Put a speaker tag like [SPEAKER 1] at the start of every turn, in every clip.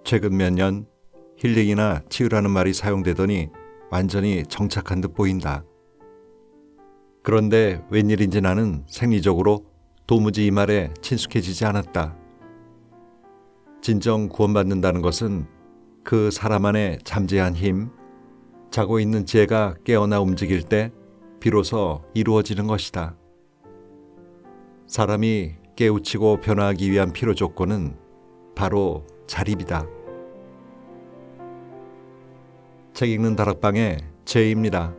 [SPEAKER 1] 최근 몇 년 힐링이나 치유라는 말이 사용되더니 완전히 정착한 듯 보인다. 그런데 웬일인지 나는 생리적으로 도무지 이 말에 친숙해지지 않았다. 진정 구원받는다는 것은 그 사람 안의 잠재한 힘, 자고 있는 지혜가 깨어나 움직일 때 비로소 이루어지는 것이다. 사람이 깨우치고 변화하기 위한 필요 조건은 바로 자립이다. 책 읽는 다락방의 제이입니다.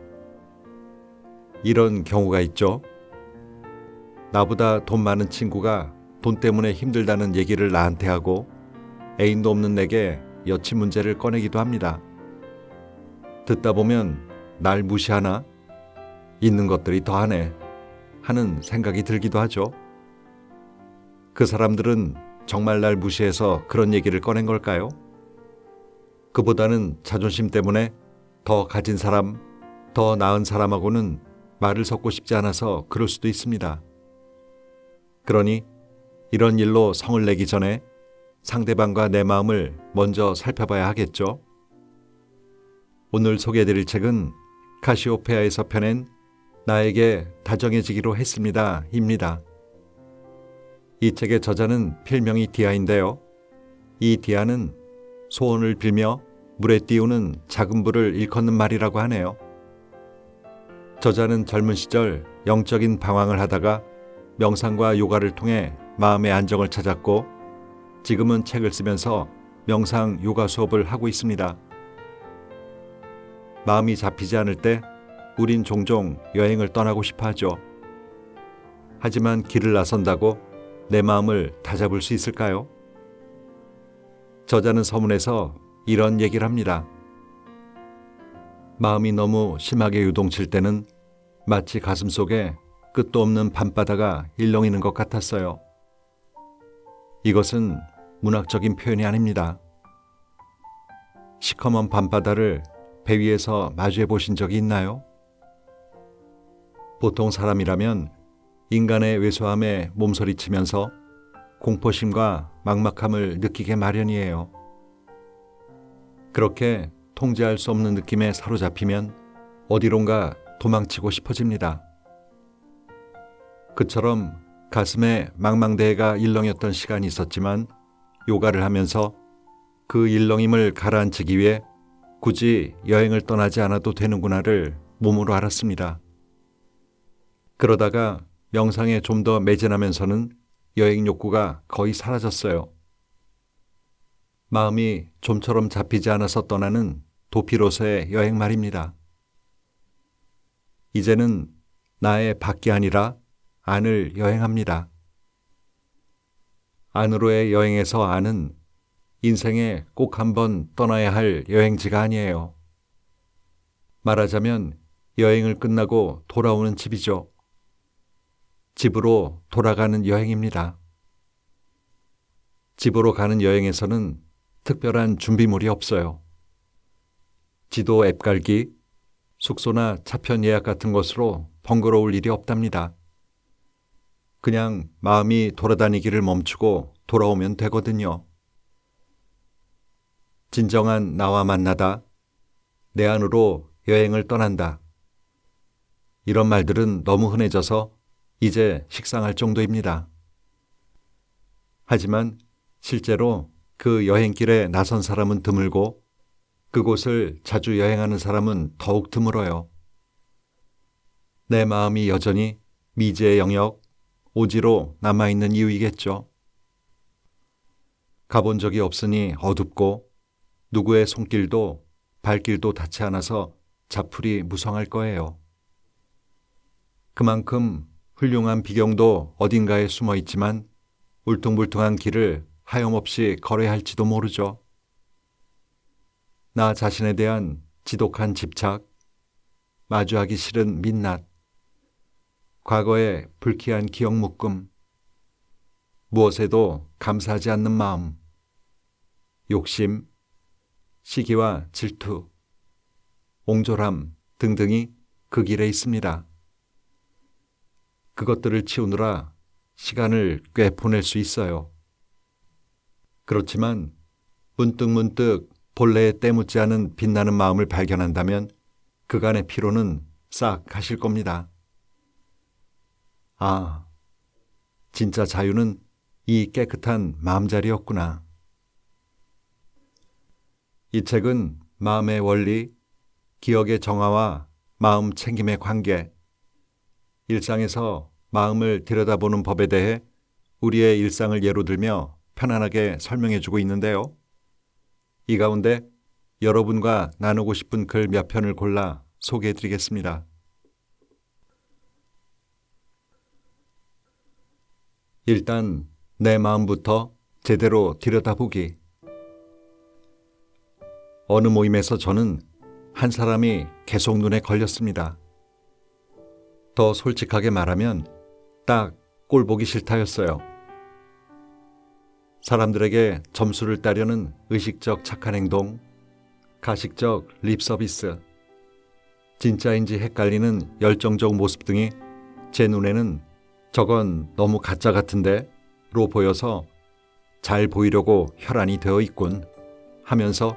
[SPEAKER 1] 이런 경우가 있죠. 나보다 돈 많은 친구가 돈 때문에 힘들다는 얘기를 나한테 하고 애인도 없는 내게 여친 문제를 꺼내기도 합니다. 듣다 보면 날 무시하나? 있는 것들이 더하네 하는 생각이 들기도 하죠. 그 사람들은 정말 날 무시해서 그런 얘기를 꺼낸 걸까요? 그보다는 자존심 때문에 더 가진 사람, 더 나은 사람하고는 말을 섞고 싶지 않아서 그럴 수도 있습니다. 그러니 이런 일로 성을 내기 전에 상대방과 내 마음을 먼저 살펴봐야 하겠죠. 오늘 소개해드릴 책은 카시오페아에서 펴낸 나에게 다정해지기로 했습니다 입니다. 이 책의 저자는 필명이 디아인데요. 이 디아는 소원을 빌며 물에 띄우는 작은 불을 일컫는 말이라고 하네요. 저자는 젊은 시절 영적인 방황을 하다가 명상과 요가를 통해 마음의 안정을 찾았고 지금은 책을 쓰면서 명상 요가 수업을 하고 있습니다. 마음이 잡히지 않을 때 우린 종종 여행을 떠나고 싶어 하죠. 하지만 길을 나선다고 내 마음을 다잡을 수 있을까요? 저자는 서문에서 이런 얘기를 합니다. 마음이 너무 심하게 유동칠 때는 마치 가슴속에 끝도 없는 밤바다가 일렁이는 것 같았어요. 이것은 문학적인 표현이 아닙니다. 시커먼 밤바다를 배 위에서 마주해 보신 적이 있나요? 보통 사람이라면 인간의 왜소함에 몸서리치면서 공포심과 막막함을 느끼게 마련이에요. 그렇게 통제할 수 없는 느낌에 사로잡히면 어디론가 도망치고 싶어집니다. 그처럼 가슴에 망망대해가 일렁였던 시간이 있었지만 요가를 하면서 그 일렁임을 가라앉히기 위해 굳이 여행을 떠나지 않아도 되는구나를 몸으로 알았습니다. 그러다가 명상에 좀 더 매진하면서는 여행 욕구가 거의 사라졌어요. 마음이 좀처럼 잡히지 않아서 떠나는 도피로서의 여행 말입니다. 이제는 나의 밖이 아니라 안을 여행합니다. 안으로의 여행에서 안은 인생에 꼭 한번 떠나야 할 여행지가 아니에요. 말하자면 여행을 끝나고 돌아오는 집이죠. 집으로 돌아가는 여행입니다. 집으로 가는 여행에서는 특별한 준비물이 없어요. 지도 앱 깔기, 숙소나 차편 예약 같은 것으로 번거로울 일이 없답니다. 그냥 마음이 돌아다니기를 멈추고 돌아오면 되거든요. 진정한 나와 만나다, 내 안으로 여행을 떠난다. 이런 말들은 너무 흔해져서 이제 식상할 정도입니다. 하지만 실제로 그 여행길에 나선 사람은 드물고 그곳을 자주 여행하는 사람은 더욱 드물어요. 내 마음이 여전히 미지의 영역, 오지로 남아있는 이유이겠죠. 가본 적이 없으니 어둡고 누구의 손길도 발길도 닿지 않아서 자풀이 무성할 거예요. 그만큼 훌륭한 비경도 어딘가에 숨어 있지만 울퉁불퉁한 길을 하염없이 걸어야 할지도 모르죠. 나 자신에 대한 지독한 집착, 마주하기 싫은 민낯, 과거의 불쾌한 기억 묶음, 무엇에도 감사하지 않는 마음, 욕심, 시기와 질투, 옹졸함 등등이 그 길에 있습니다. 그것들을 치우느라 시간을 꽤 보낼 수 있어요. 그렇지만 문득문득 본래에 때묻지 않은 빛나는 마음을 발견한다면 그간의 피로는 싹 가실 겁니다. 아, 진짜 자유는 이 깨끗한 마음자리였구나. 이 책은 마음의 원리, 기억의 정화와 마음 챙김의 관계, 일상에서 마음을 들여다보는 법에 대해 우리의 일상을 예로 들며 편안하게 설명해주고 있는데요. 이 가운데 여러분과 나누고 싶은 글 몇 편을 골라 소개해드리겠습니다. 일단 내 마음부터 제대로 들여다보기. 어느 모임에서 저는 한 사람이 계속 눈에 걸렸습니다. 더 솔직하게 말하면 딱 꼴 보기 싫다였어요. 사람들에게 점수를 따려는 의식적 착한 행동, 가식적 립 서비스, 진짜인지 헷갈리는 열정적 모습 등이 제 눈에는 저건 너무 가짜 같은데 로 보여서 잘 보이려고 혈안이 되어 있군 하면서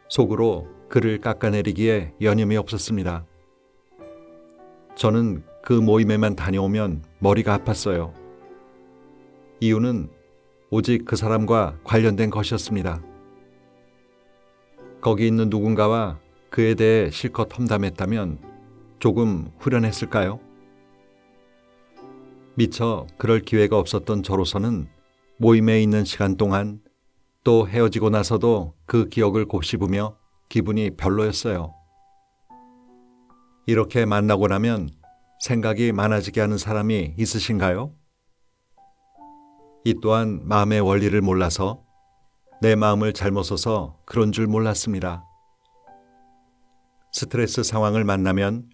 [SPEAKER 1] 속으로 그를 깎아내리기에 여념이 없었습니다. 저는 그 모임에만 다녀오면 머리가 아팠어요. 이유는 오직 그 사람과 관련된 것이었습니다. 거기 있는 누군가와 그에 대해 실컷 험담했다면 조금 후련했을까요? 미처 그럴 기회가 없었던 저로서는 모임에 있는 시간 동안 또 헤어지고 나서도 그 기억을 곱씹으며 기분이 별로였어요. 이렇게 만나고 나면 생각이 많아지게 하는 사람이 있으신가요? 이 또한 마음의 원리를 몰라서 내 마음을 잘못 써서 그런 줄 몰랐습니다. 스트레스 상황을 만나면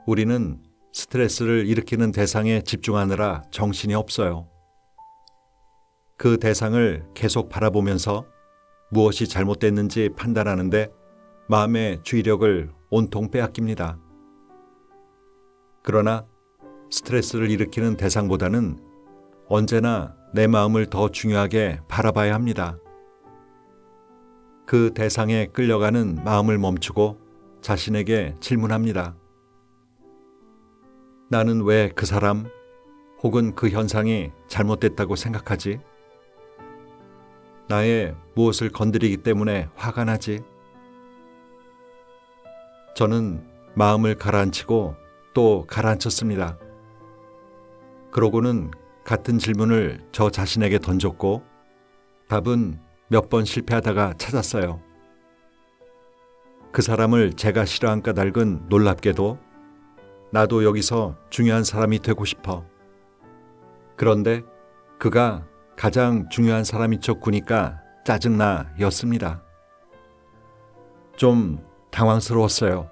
[SPEAKER 1] 우리는 스트레스를 일으키는 대상에 집중하느라 정신이 없어요. 그 대상을 계속 바라보면서 무엇이 잘못됐는지 판단하는데 마음의 주의력을 온통 빼앗깁니다. 그러나 스트레스를 일으키는 대상보다는 언제나 내 마음을 더 중요하게 바라봐야 합니다. 그 대상에 끌려가는 마음을 멈추고 자신에게 질문합니다. 나는 왜 그 사람 혹은 그 현상이 잘못됐다고 생각하지? 나의 무엇을 건드리기 때문에 화가 나지? 저는 마음을 가라앉히고 또 가라앉혔습니다. 그러고는 같은 질문을 저 자신에게 던졌고 답은 몇 번 실패하다가 찾았어요. 그 사람을 제가 싫어한 까닭은 놀랍게도 나도 여기서 중요한 사람이 되고 싶어. 그런데 그가 가장 중요한 사람인 척 구니까 짜증나 였습니다. 좀 당황스러웠어요.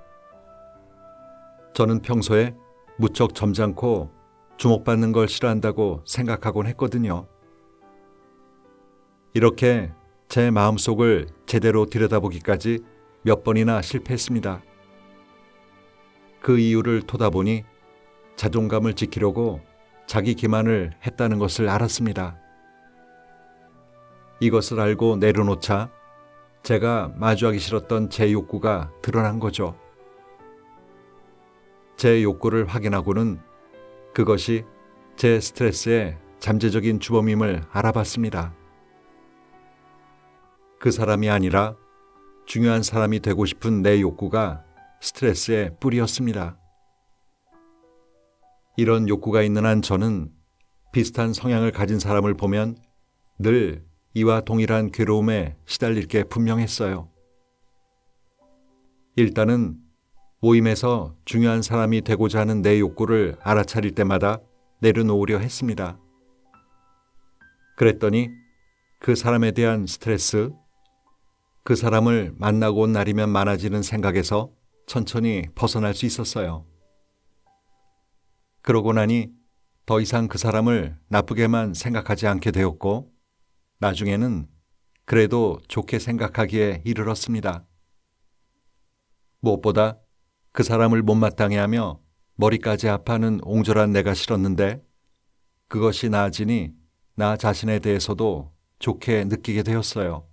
[SPEAKER 1] 저는 평소에 무척 점잖고 주목받는 걸 싫어한다고 생각하곤 했거든요. 이렇게 제 마음속을 제대로 들여다보기까지 몇 번이나 실패했습니다. 그 이유를 토다보니 자존감을 지키려고 자기 기만을 했다는 것을 알았습니다. 이것을 알고 내려놓자 제가 마주하기 싫었던 제 욕구가 드러난 거죠. 제 욕구를 확인하고는 그것이 제 스트레스의 잠재적인 주범임을 알아봤습니다. 그 사람이 아니라 중요한 사람이 되고 싶은 내 욕구가 스트레스의 뿌리였습니다. 이런 욕구가 있는 한 저는 비슷한 성향을 가진 사람을 보면 늘 이와 동일한 괴로움에 시달릴 게 분명했어요. 일단은 모임에서 중요한 사람이 되고자 하는 내 욕구를 알아차릴 때마다 내려놓으려 했습니다. 그랬더니 그 사람에 대한 스트레스, 그 사람을 만나고 온 날이면 많아지는 생각에서 천천히 벗어날 수 있었어요. 그러고 나니 더 이상 그 사람을 나쁘게만 생각하지 않게 되었고 나중에는 그래도 좋게 생각하기에 이르렀습니다. 무엇보다 그 사람을 못마땅해 하며 머리까지 아파하는 옹졸한 내가 싫었는데 그것이 나아지니 나 자신에 대해서도 좋게 느끼게 되었어요.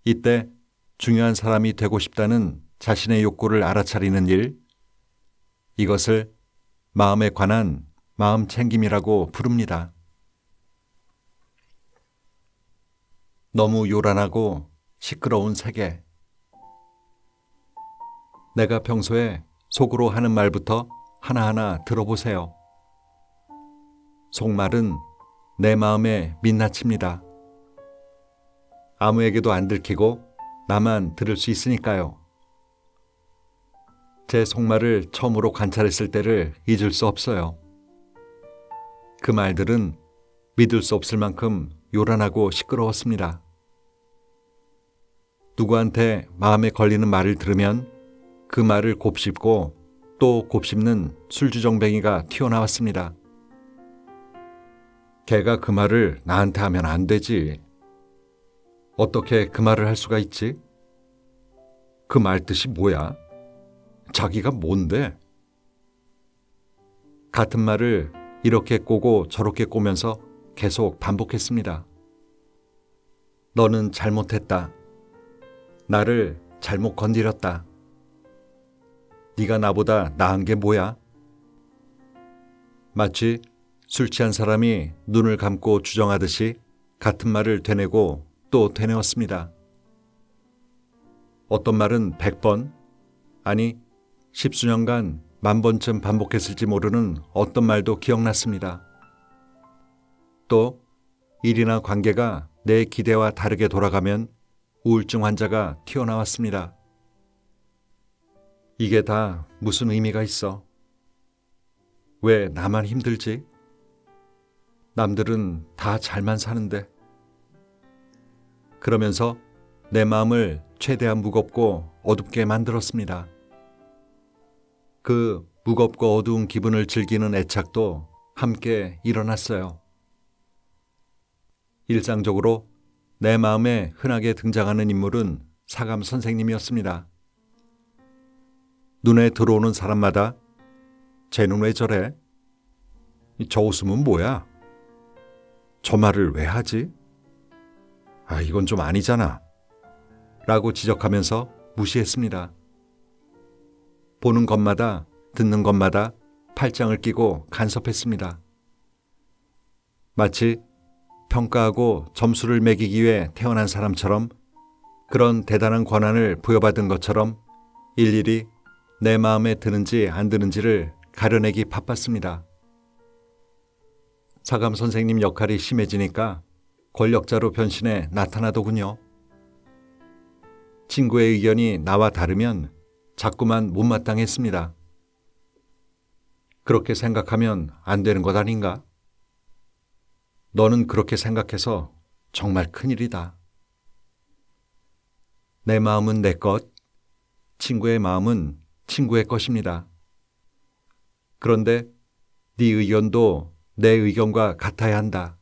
[SPEAKER 1] 이때 중요한 사람이 되고 싶다는 자신의 욕구를 알아차리는 일, 이것을 마음에 관한 마음 챙김이라고 부릅니다. 너무 요란하고 시끄러운 세계. 내가 평소에 속으로 하는 말부터 하나하나 들어보세요. 속말은 내 마음에 민낯입니다. 아무에게도 안 들키고 나만 들을 수 있으니까요. 제 속말을 처음으로 관찰했을 때를 잊을 수 없어요. 그 말들은 믿을 수 없을 만큼 요란하고 시끄러웠습니다. 누구한테 마음에 걸리는 말을 들으면 그 말을 곱씹고 또 곱씹는 술주정뱅이가 튀어나왔습니다. 걔가 그 말을 나한테 하면 안 되지. 어떻게 그 말을 할 수가 있지? 그 말 뜻이 뭐야? 자기가 뭔데? 같은 말을 이렇게 꼬고 저렇게 꼬면서 계속 반복했습니다. 너는 잘못했다. 나를 잘못 건드렸다. 네가 나보다 나은 게 뭐야? 마치 술 취한 사람이 눈을 감고 주정하듯이 같은 말을 되뇌고 또 되뇌었습니다. 어떤 말은 100번, 아니 10수년간 10,000번쯤 반복했을지 모르는 어떤 말도 기억났습니다. 또 일이나 관계가 내 기대와 다르게 돌아가면 우울증 환자가 튀어나왔습니다. 이게 다 무슨 의미가 있어? 왜 나만 힘들지? 남들은 다 잘만 사는데. 그러면서 내 마음을 최대한 무겁고 어둡게 만들었습니다. 그 무겁고 어두운 기분을 즐기는 애착도 함께 일어났어요. 일상적으로 내 마음에 흔하게 등장하는 인물은 사감 선생님이었습니다. 눈에 들어오는 사람마다 쟤는 왜 저래? 저 웃음은 뭐야? 저 말을 왜 하지? 아, 이건 좀 아니잖아. 라고 지적하면서 무시했습니다. 보는 것마다 듣는 것마다 팔짱을 끼고 간섭했습니다. 마치 평가하고 점수를 매기기 위해 태어난 사람처럼 그런 대단한 권한을 부여받은 것처럼 일일이 내 마음에 드는지 안 드는지를 가려내기 바빴습니다. 사감 선생님 역할이 심해지니까 권력자로 변신해 나타나더군요. 친구의 의견이 나와 다르면 자꾸만 못마땅했습니다. 그렇게 생각하면 안 되는 것 아닌가? 너는 그렇게 생각해서 정말 큰일이다. 내 마음은 내 것, 친구의 마음은 친구의 것입니다. 그런데 네 의견도 내 의견과 같아야 한다.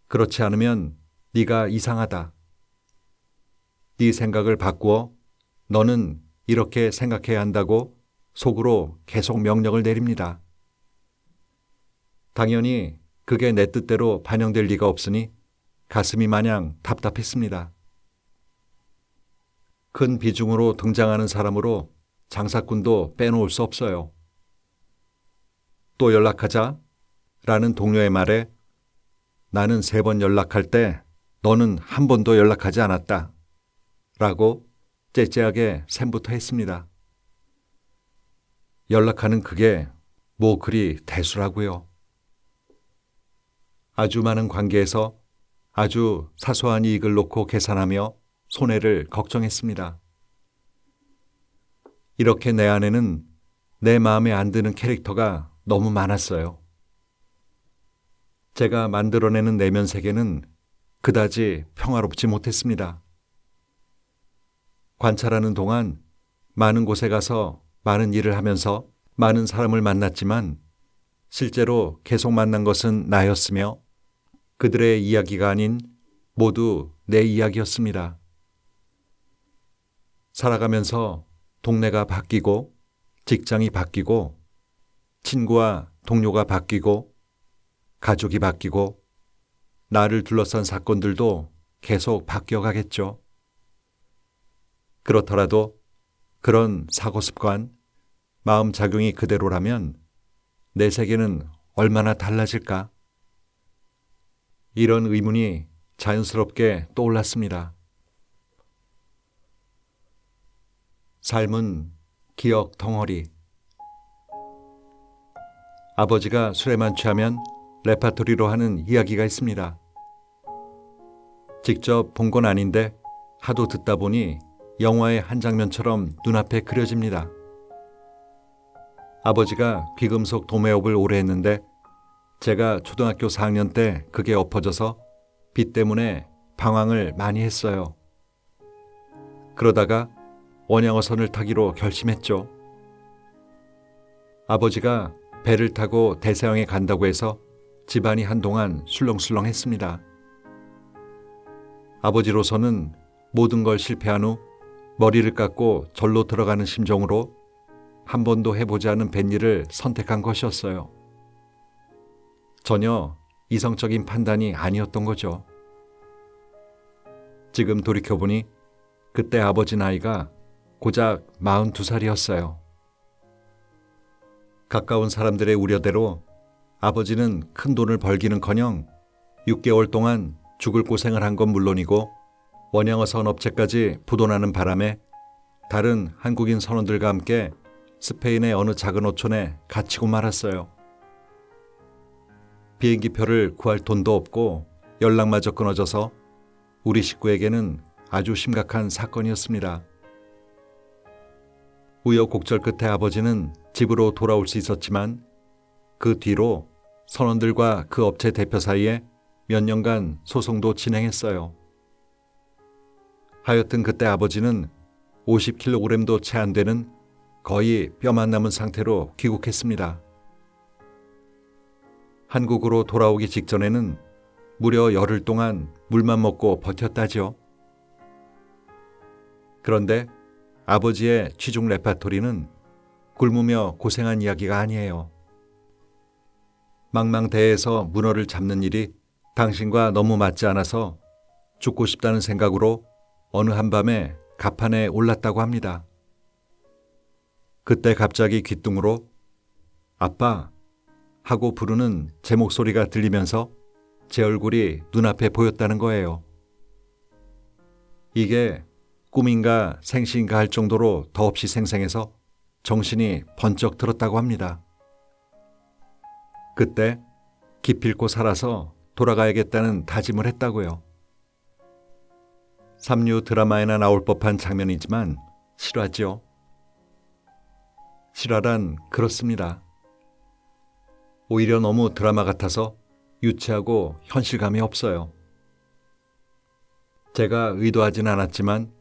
[SPEAKER 1] 그렇지 않으면 네가 이상하다. 네 생각을 바꾸어 너는 이렇게 생각해야 한다고 속으로 계속 명령을 내립니다. 당연히 그게 내 뜻대로 반영될 리가 없으니 가슴이 마냥 답답했습니다. 큰 비중으로 등장하는 사람으로 장사꾼도 빼놓을 수 없어요. 또 연락하자 라는 동료의 말에 나는 3번 연락할 때 너는 한 번도 연락하지 않았다 라고 째째하게 샘부터 했습니다. 연락하는 그게 뭐 그리 대수라고요. 아주 많은 관계에서 아주 사소한 이익을 놓고 계산하며 손해를 걱정했습니다. 이렇게 내 안에는 내 마음에 안 드는 캐릭터가 너무 많았어요. 제가 만들어내는 내면 세계는 그다지 평화롭지 못했습니다. 관찰하는 동안 많은 곳에 가서 많은 일을 하면서 많은 사람을 만났지만 실제로 계속 만난 것은 나였으며 그들의 이야기가 아닌 모두 내 이야기였습니다. 살아가면서 동네가 바뀌고 직장이 바뀌고 친구와 동료가 바뀌고 가족이 바뀌고 나를 둘러싼 사건들도 계속 바뀌어가겠죠. 그렇더라도 그런 사고 습관, 마음 작용이 그대로라면 내 세계는 얼마나 달라질까? 이런 의문이 자연스럽게 떠올랐습니다. 삶은 기억 덩어리. 아버지가 술에만 취하면 레파토리로 하는 이야기가 있습니다. 직접 본 건 아닌데 하도 듣다 보니 영화의 한 장면처럼 눈앞에 그려집니다. 아버지가 귀금속 도매업을 오래 했는데 제가 초등학교 4학년 때 그게 엎어져서 빚 때문에 방황을 많이 했어요. 그러다가 원양어선을 타기로 결심했죠. 아버지가 배를 타고 대서양에 간다고 해서 집안이 한동안 술렁술렁했습니다. 아버지로서는 모든 걸 실패한 후 머리를 깎고 절로 들어가는 심정으로 한 번도 해보지 않은 뱃일을 선택한 것이었어요. 전혀 이성적인 판단이 아니었던 거죠. 지금 돌이켜보니 그때 아버지 나이가 고작 42살이었어요. 가까운 사람들의 우려대로 아버지는 큰 돈을 벌기는커녕 6개월 동안 죽을 고생을 한 건 물론이고 원양어선 업체까지 부도나는 바람에 다른 한국인 선원들과 함께 스페인의 어느 작은 어촌에 갇히고 말았어요. 비행기표를 구할 돈도 없고 연락마저 끊어져서 우리 식구에게는 아주 심각한 사건이었습니다. 우여곡절 끝에 아버지는 집으로 돌아올 수 있었지만 그 뒤로 선원들과 그 업체 대표 사이에 몇 년간 소송도 진행했어요. 하여튼 그때 아버지는 50kg도 채 안 되는 거의 뼈만 남은 상태로 귀국했습니다. 한국으로 돌아오기 직전에는 무려 열흘 동안 물만 먹고 버텼다지요. 그런데 아버지의 취중 레파토리는 굶으며 고생한 이야기가 아니에요. 망망대해에서 문어를 잡는 일이 당신과 너무 맞지 않아서 죽고 싶다는 생각으로 어느 한밤에 갑판에 올랐다고 합니다. 그때 갑자기 귓등으로 아빠 하고 부르는 제 목소리가 들리면서 제 얼굴이 눈앞에 보였다는 거예요. 이게 꿈인가 생시인가 할 정도로 더없이 생생해서 정신이 번쩍 들었다고 합니다. 그때 기필코 살아서 돌아가야겠다는 다짐을 했다고요. 삼류 드라마에나 나올 법한 장면이지만 실화죠. 실화란 그렇습니다. 오히려 너무 드라마 같아서 유치하고 현실감이 없어요. 제가 의도하진 않았지만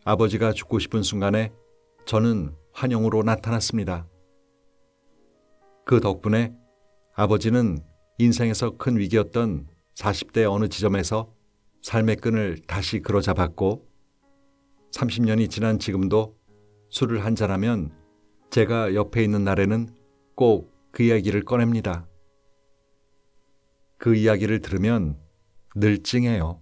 [SPEAKER 1] 아버지가 죽고 싶은 순간에 저는 환영으로 나타났습니다. 그 덕분에 아버지는 인생에서 큰 위기였던 40대 어느 지점에서 삶의 끈을 다시 그어잡았고 30년이 지난 지금도 술을 한잔하면 제가 옆에 있는 날에는 꼭 그 이야기를 꺼냅니다. 그 이야기를 들으면 늘 찡해요.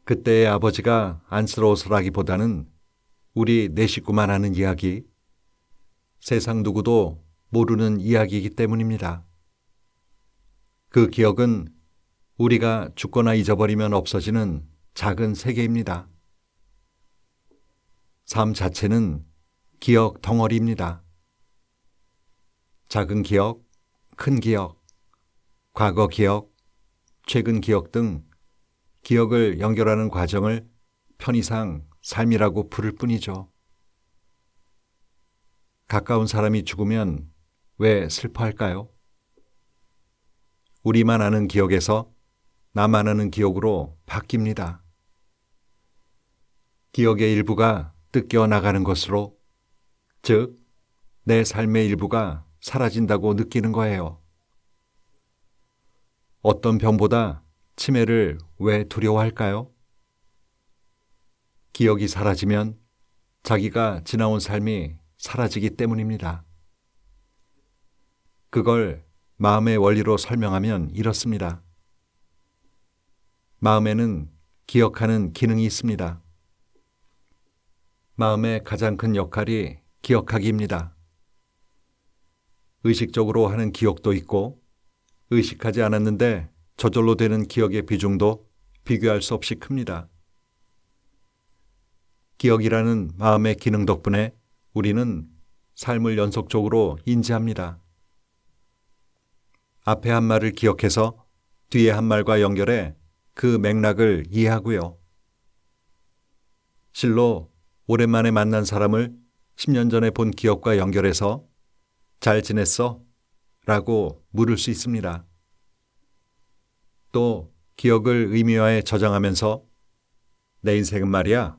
[SPEAKER 1] 그때의 아버지가 안쓰러워서라기보다는 우리 네 식구만 아는 이야기, 세상 누구도 모르는 이야기이기 때문입니다. 그 기억은 우리가 죽거나 잊어버리면 없어지는 작은 세계입니다. 삶 자체는 기억 덩어리입니다. 작은 기억, 큰 기억, 과거 기억, 최근 기억 등 기억을 연결하는 과정을 편의상 삶이라고 부를 뿐이죠. 가까운 사람이 죽으면 왜 슬퍼할까요? 우리만 아는 기억에서 나만 아는 기억으로 바뀝니다. 기억의 일부가 뜯겨 나가는 것으로, 즉, 내 삶의 일부가 사라진다고 느끼는 거예요. 어떤 병보다 치매를 왜 두려워할까요? 기억이 사라지면 자기가 지나온 삶이 사라지기 때문입니다. 그걸 마음의 원리로 설명하면 이렇습니다. 마음에는 기억하는 기능이 있습니다. 마음의 가장 큰 역할이 기억하기입니다. 의식적으로 하는 기억도 있고 의식하지 않았는데 저절로 되는 기억의 비중도 비교할 수 없이 큽니다. 기억이라는 마음의 기능 덕분에 우리는 삶을 연속적으로 인지합니다. 앞에 한 말을 기억해서 뒤에 한 말과 연결해 그 맥락을 이해하고요. 실로 오랜만에 만난 사람을 10년 전에 본 기억과 연결해서 잘 지냈어? 라고 물을 수 있습니다. 또 기억을 의미화해 저장하면서 내 인생은 말이야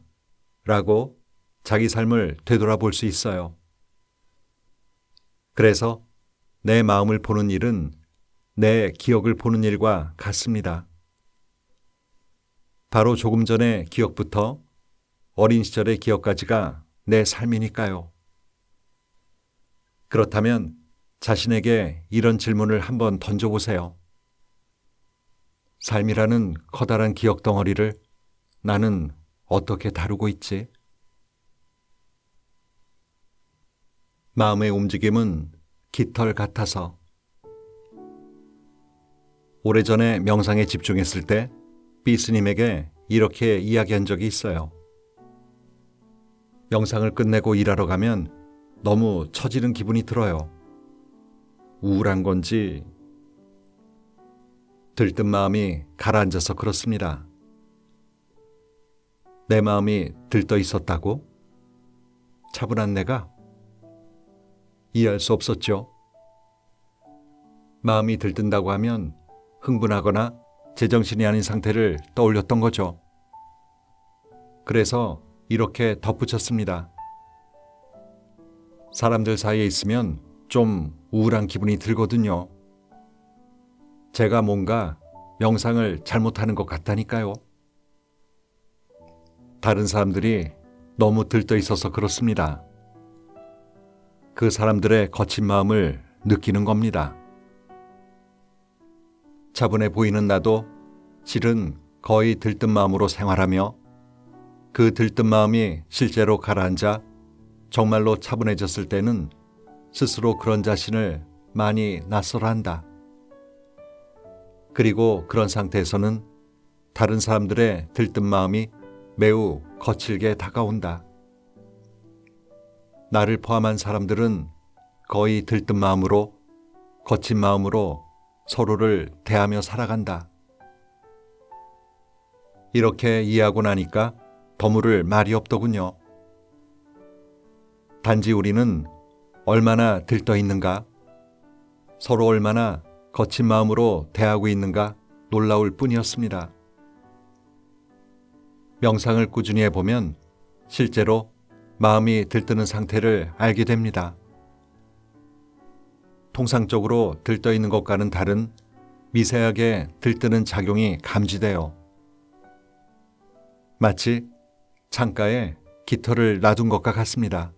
[SPEAKER 1] 라고 자기 삶을 되돌아볼 수 있어요. 그래서 내 마음을 보는 일은 내 기억을 보는 일과 같습니다. 바로 조금 전의 기억부터 어린 시절의 기억까지가 내 삶이니까요. 그렇다면 자신에게 이런 질문을 한번 던져보세요. 삶이라는 커다란 기억 덩어리를 나는 어떻게 다루고 있지? 마음의 움직임은 깃털 같아서. 오래전에 명상에 집중했을 때 비스님에게 이렇게 이야기한 적이 있어요. 명상을 끝내고 일하러 가면 너무 처지는 기분이 들어요. 우울한 건지 들뜬 마음이 가라앉아서 그렇습니다. 내 마음이 들떠 있었다고? 차분한 내가? 이해할 수 없었죠. 마음이 들뜬다고 하면 흥분하거나 제정신이 아닌 상태를 떠올렸던 거죠. 그래서 이렇게 덧붙였습니다. 사람들 사이에 있으면 좀 우울한 기분이 들거든요. 제가 뭔가 명상을 잘못하는 것 같다니까요. 다른 사람들이 너무 들떠 있어서 그렇습니다. 그 사람들의 거친 마음을 느끼는 겁니다. 차분해 보이는 나도 실은 거의 들뜬 마음으로 생활하며 그 들뜬 마음이 실제로 가라앉아 정말로 차분해졌을 때는 스스로 그런 자신을 많이 낯설어한다. 그리고 그런 상태에서는 다른 사람들의 들뜬 마음이 매우 거칠게 다가온다. 나를 포함한 사람들은 거의 들뜬 마음으로, 거친 마음으로 서로를 대하며 살아간다. 이렇게 이해하고 나니까 더 물을 말이 없더군요. 단지 우리는 얼마나 들떠 있는가, 서로 얼마나 거친 마음으로 대하고 있는가 놀라울 뿐이었습니다. 명상을 꾸준히 해보면 실제로 마음이 들뜨는 상태를 알게 됩니다. 통상적으로 들떠 있는 것과는 다른 미세하게 들뜨는 작용이 감지돼요. 마치 창가에 깃털을 놔둔 것과 같습니다.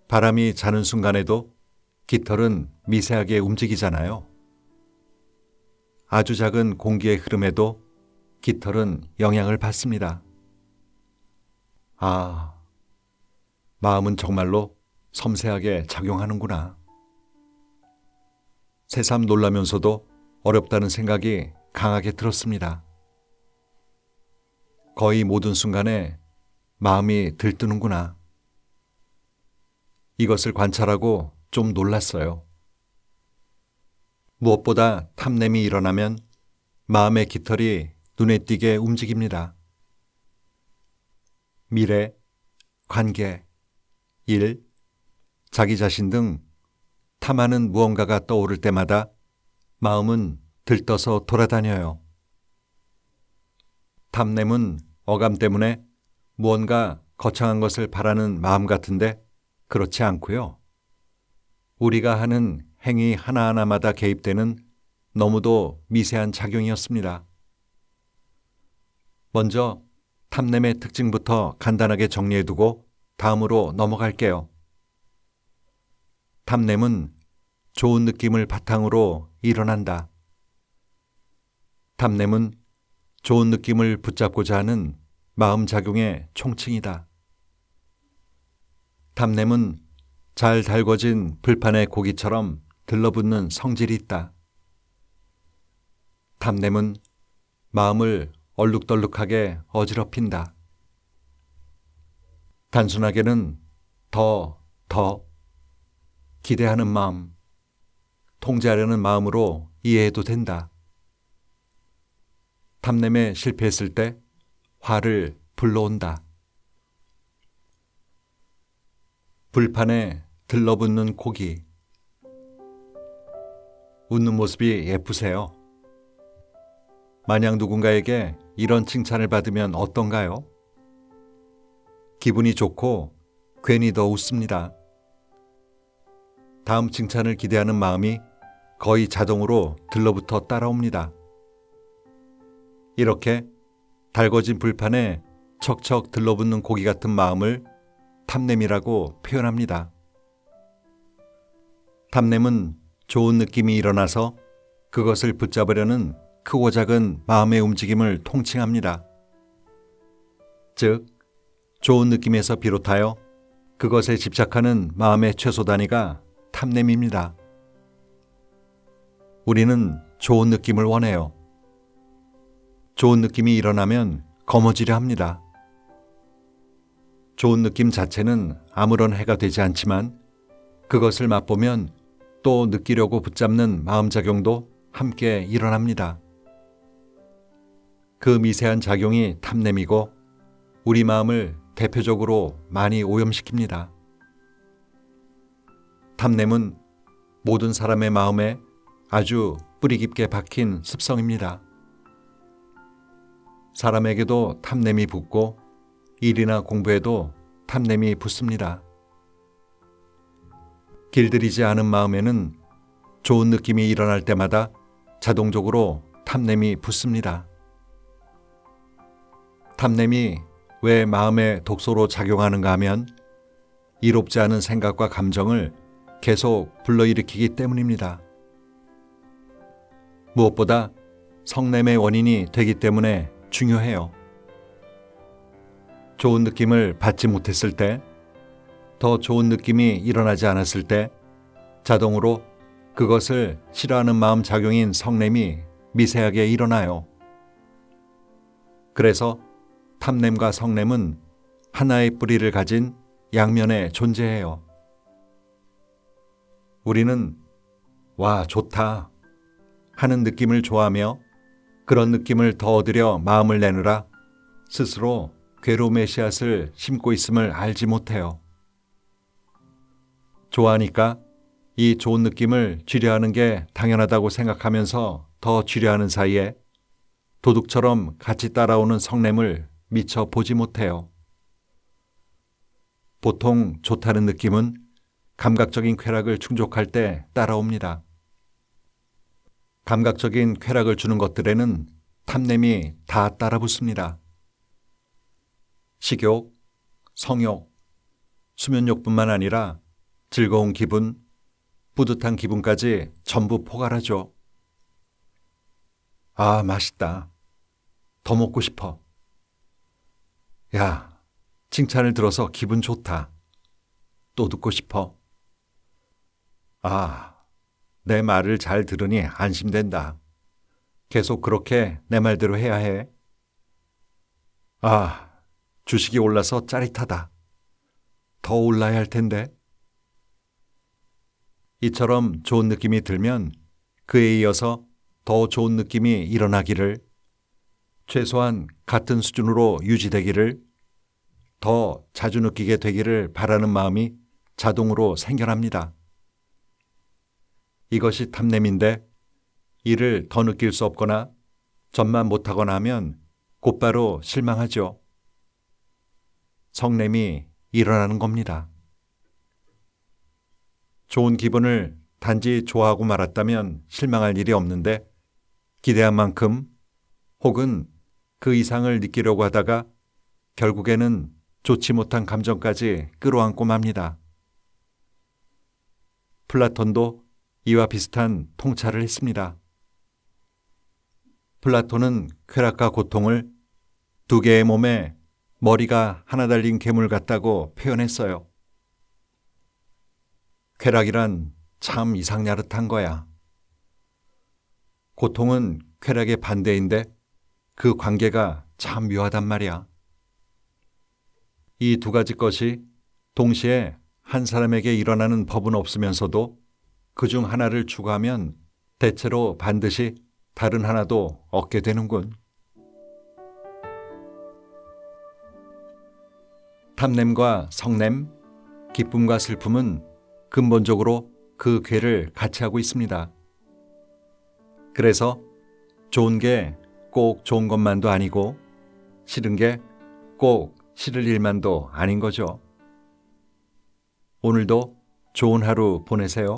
[SPEAKER 1] 바람이 자는 순간에도 깃털은 미세하게 움직이잖아요. 아주 작은 공기의 흐름에도 깃털은 영향을 받습니다. 아, 마음은 정말로 섬세하게 작용하는구나. 새삼 놀라면서도 어렵다는 생각이 강하게 들었습니다. 거의 모든 순간에 마음이 들뜨는구나. 이것을 관찰하고 좀 놀랐어요. 무엇보다 탐냄이 일어나면 마음의 깃털이 눈에 띄게 움직입니다. 미래, 관계, 일, 자기 자신 등 탐하는 무언가가 떠오를 때마다 마음은 들떠서 돌아다녀요. 탐냄은 어감 때문에 무언가 거창한 것을 바라는 마음 같은데 그렇지 않고요. 우리가 하는 행위 하나하나마다 개입되는 너무도 미세한 작용이었습니다. 먼저 탐냄의 특징부터 간단하게 정리해두고 다음으로 넘어갈게요. 탐냄은 좋은 느낌을 바탕으로 일어난다. 탐냄은 좋은 느낌을 붙잡고자 하는 마음작용의 총칭이다. 탐냄은 잘 달궈진 불판의 고기처럼 들러붙는 성질이 있다. 탐냄은 마음을 얼룩덜룩하게 어지럽힌다. 단순하게는 더 기대하는 마음, 통제하려는 마음으로 이해해도 된다. 탐냄에 실패했을 때 화를 불러온다. 불판에 들러붙는 고기. 웃는 모습이 예쁘세요. 만약 누군가에게 이런 칭찬을 받으면 어떤가요? 기분이 좋고 괜히 더 웃습니다. 다음 칭찬을 기대하는 마음이 거의 자동으로 들러붙어 따라옵니다. 이렇게 달궈진 불판에 척척 들러붙는 고기 같은 마음을 탐냄이라고 표현합니다. 탐냄은 좋은 느낌이 일어나서 그것을 붙잡으려는 크고 작은 마음의 움직임을 통칭합니다. 즉, 좋은 느낌에서 비롯하여 그것에 집착하는 마음의 최소 단위가 탐냄입니다. 우리는 좋은 느낌을 원해요. 좋은 느낌이 일어나면 거머쥐려 합니다. 좋은 느낌 자체는 아무런 해가 되지 않지만 그것을 맛보면 또 느끼려고 붙잡는 마음작용도 함께 일어납니다. 그 미세한 작용이 탐냄이고 우리 마음을 대표적으로 많이 오염시킵니다. 탐냄은 모든 사람의 마음에 아주 뿌리 깊게 박힌 습성입니다. 사람에게도 탐냄이 붙고 일이나 공부에도 탐냄이 붙습니다. 길들이지 않은 마음에는 좋은 느낌이 일어날 때마다 자동적으로 탐냄이 붙습니다. 탐냄이 왜 마음의 독소로 작용하는가 하면 이롭지 않은 생각과 감정을 계속 불러일으키기 때문입니다. 무엇보다 성냄의 원인이 되기 때문에 중요해요. 좋은 느낌을 받지 못했을 때, 더 좋은 느낌이 일어나지 않았을 때 자동으로 그것을 싫어하는 마음 작용인 성냄이 미세하게 일어나요. 그래서 탐냄과 성냄은 하나의 뿌리를 가진 양면에 존재해요. 우리는 와, 좋다 하는 느낌을 좋아하며 그런 느낌을 더 얻으려 마음을 내느라 스스로 괴로움의 씨앗을 심고 있음을 알지 못해요. 좋아하니까 이 좋은 느낌을 쥐려하는 게 당연하다고 생각하면서 더 쥐려하는 사이에 도둑처럼 같이 따라오는 성냄을 미처 보지 못해요. 보통 좋다는 느낌은 감각적인 쾌락을 충족할 때 따라옵니다. 감각적인 쾌락을 주는 것들에는 탐냄이 다 따라붙습니다. 식욕, 성욕, 수면욕뿐만 아니라 즐거운 기분, 뿌듯한 기분까지 전부 포괄하죠. 아, 맛있다. 더 먹고 싶어. 야, 칭찬을 들어서 기분 좋다. 또 듣고 싶어. 아, 내 말을 잘 들으니 안심된다. 계속 그렇게 내 말대로 해야 해. 아, 주식이 올라서 짜릿하다. 더 올라야 할 텐데. 이처럼 좋은 느낌이 들면 그에 이어서 더 좋은 느낌이 일어나기를, 최소한 같은 수준으로 유지되기를, 더 자주 느끼게 되기를 바라는 마음이 자동으로 생겨납니다. 이것이 탐냄인데 이를 더 느낄 수 없거나 전만 못하거나 하면 곧바로 실망하죠. 성냄이 일어나는 겁니다. 좋은 기분을 단지 좋아하고 말았다면 실망할 일이 없는데 기대한 만큼 혹은 그 이상을 느끼려고 하다가 결국에는 좋지 못한 감정까지 끌어안고 맙니다. 플라톤도 이와 비슷한 통찰을 했습니다. 플라톤은 쾌락과 고통을 두 개의 몸에 머리가 하나 달린 괴물 같다고 표현했어요. 쾌락이란 참 이상야릇한 거야. 고통은 쾌락의 반대인데 그 관계가 참 묘하단 말이야. 이 두 가지 것이 동시에 한 사람에게 일어나는 법은 없으면서도 그중 하나를 추구하면 대체로 반드시 다른 하나도 얻게 되는군. 탐냄과 성냄, 기쁨과 슬픔은 근본적으로 그 궤를 같이 하고 있습니다. 그래서 좋은 게 꼭 좋은 것만도 아니고 싫은 게 꼭 싫을 일만도 아닌 거죠. 오늘도 좋은 하루 보내세요.